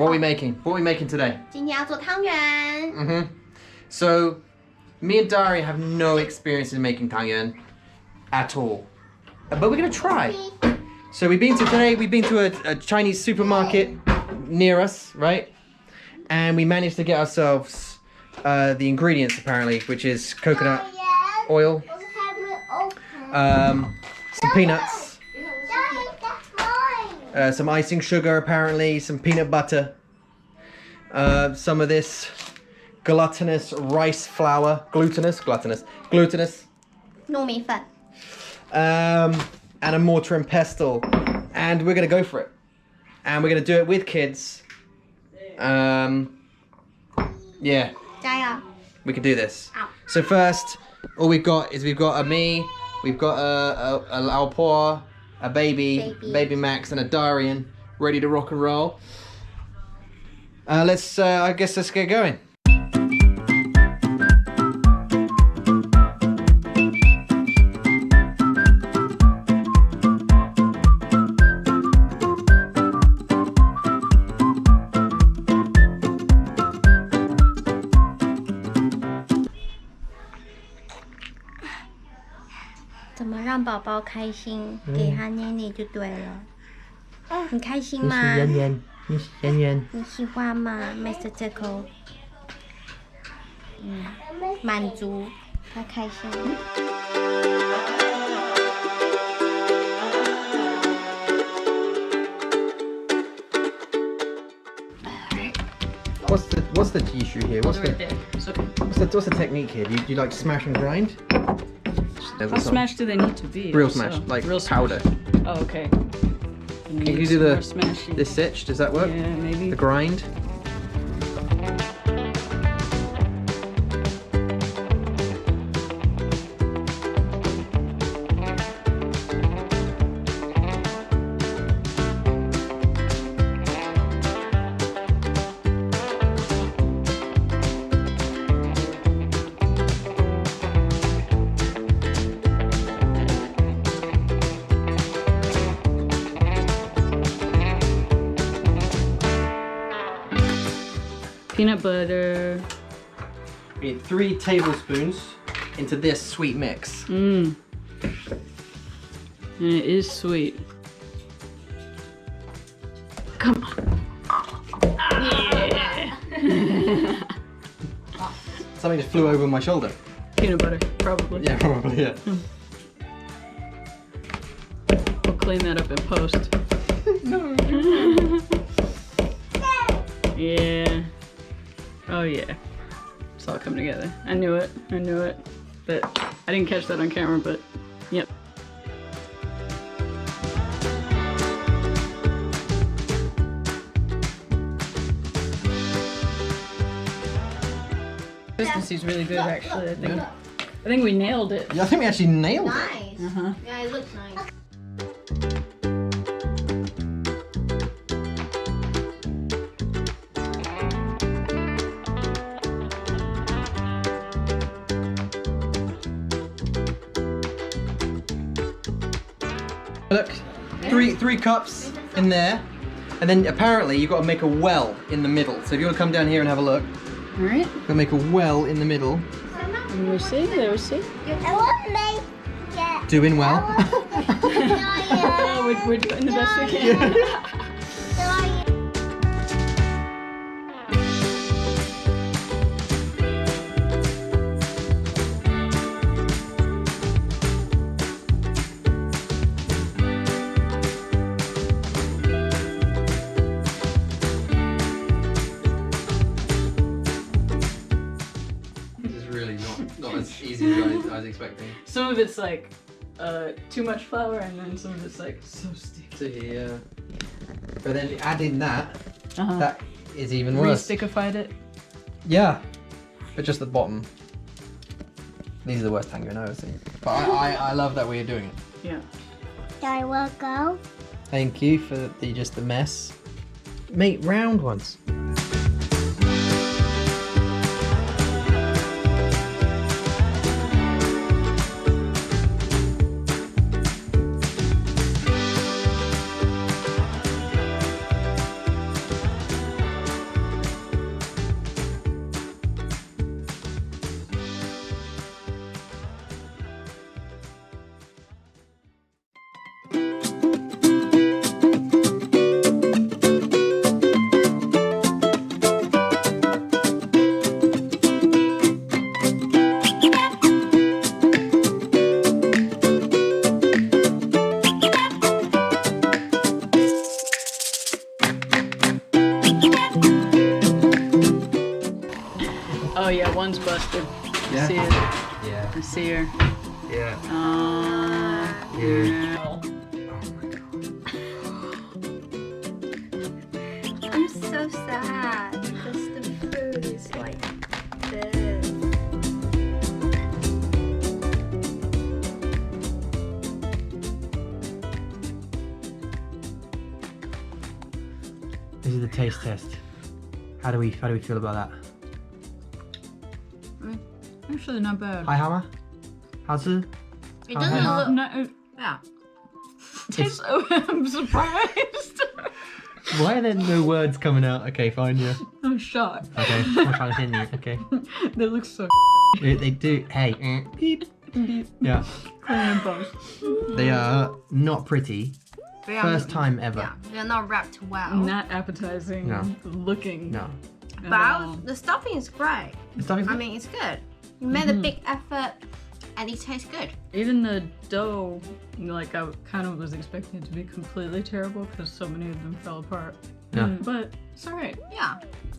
What are we making? What are we making today? 今天要做汤圆。 So, me and Darian have no experience in making tang yuan at all. But we're going to try. So we've been to a Chinese supermarket near us, right? And we managed to get ourselves the ingredients apparently, which is coconut oil, some peanuts, some icing sugar apparently, some peanut butter, some of this gluttinous rice flour, glutinous, 糯米粉。 and a mortar and pestle, and we're gonna go for it, and we're gonna do it with kids. Yeah, 加油！ we can do this. Ow. So first, all we've got is we've got a me, we've got a Laopoa, a baby Max, and a Darian, ready to rock and roll. I guess let's get going. 怎么让宝宝开心？给他捏捏就对了。你开心吗？你喜欢吗 ，Mr. Tickle？ 满足，他开心。 What's the issue here? What's the technique here? Do you like smash and grind? How smashed do they need to be? Real smash, like real powder. Oh, okay. Can you do the sitch? Does that work? Yeah, maybe. The grind? Peanut butter. We need 3 tablespoons into this sweet mix. Mmm. And it is sweet. Come on. Yeah. Something just flew over my shoulder. Peanut butter, probably. Yeah, probably, yeah. We'll clean that up in post. No. Yeah. Oh yeah. It's all coming together. I knew it. But I didn't catch that on camera, but yep. Consistency's really good actually. I think we nailed it. Yeah, I think we actually nailed it. Nice. Uh-huh. Yeah, it looks nice. Look, three cups in there, and then apparently you've got to make a well in the middle. So if you want to come down here and have a look, All right. you've got to make a well in the middle. Let me see. There we see. I want to make it. Doing well. Oh, we're doing the best we can. This is really not as easy as I was expecting. Some of it's like too much flour, and then some of it's like so sticky. So yeah. But then adding that, Uh-huh. that is even worse. Re-stickified it. Yeah, but just the bottom. These are the worst tang yuan I've ever seen. But I love that way of doing it. Yeah. I will go. Thank you for the mess. Make round ones. yeah, one's busted. Yeah. I see it. Yeah. I see her. Yeah. Yeah. I'm so sad because the food is like this. This is the taste test. How do we feel about that? Actually, not bad. 还好吗？好吃？ It doesn't look. No, Yeah. tastes. I'm surprised. Why are there no words coming out? Okay, fine, yeah. I'm shocked. Okay, I'm trying to hit you. Okay. They look so. They do. Hey. Beep. Yeah. Korean post. They are not pretty. First time ever. Yeah, they're not wrapped well. Not appetizing. No. Looking. No. at all. But the stuffing is great. The stuffing's I good? mean, it's good. You made a big effort, and it tastes good. Even the dough, like I kind of was expecting it to be completely terrible because so many of them fell apart. Yeah. But it's alright. Yeah,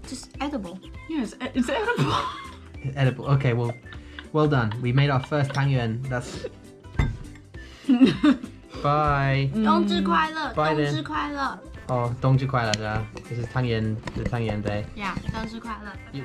just edible. Yeah, it's edible. It's edible. Okay, well done. We made our first Tang yuan. That's. Bye. 冬至快乐， Bye 冬 then. 至快乐。 Oh, 冬至快乐, This is Tang yuan, the Tang yuan day. Yeah，冬至快乐。 You-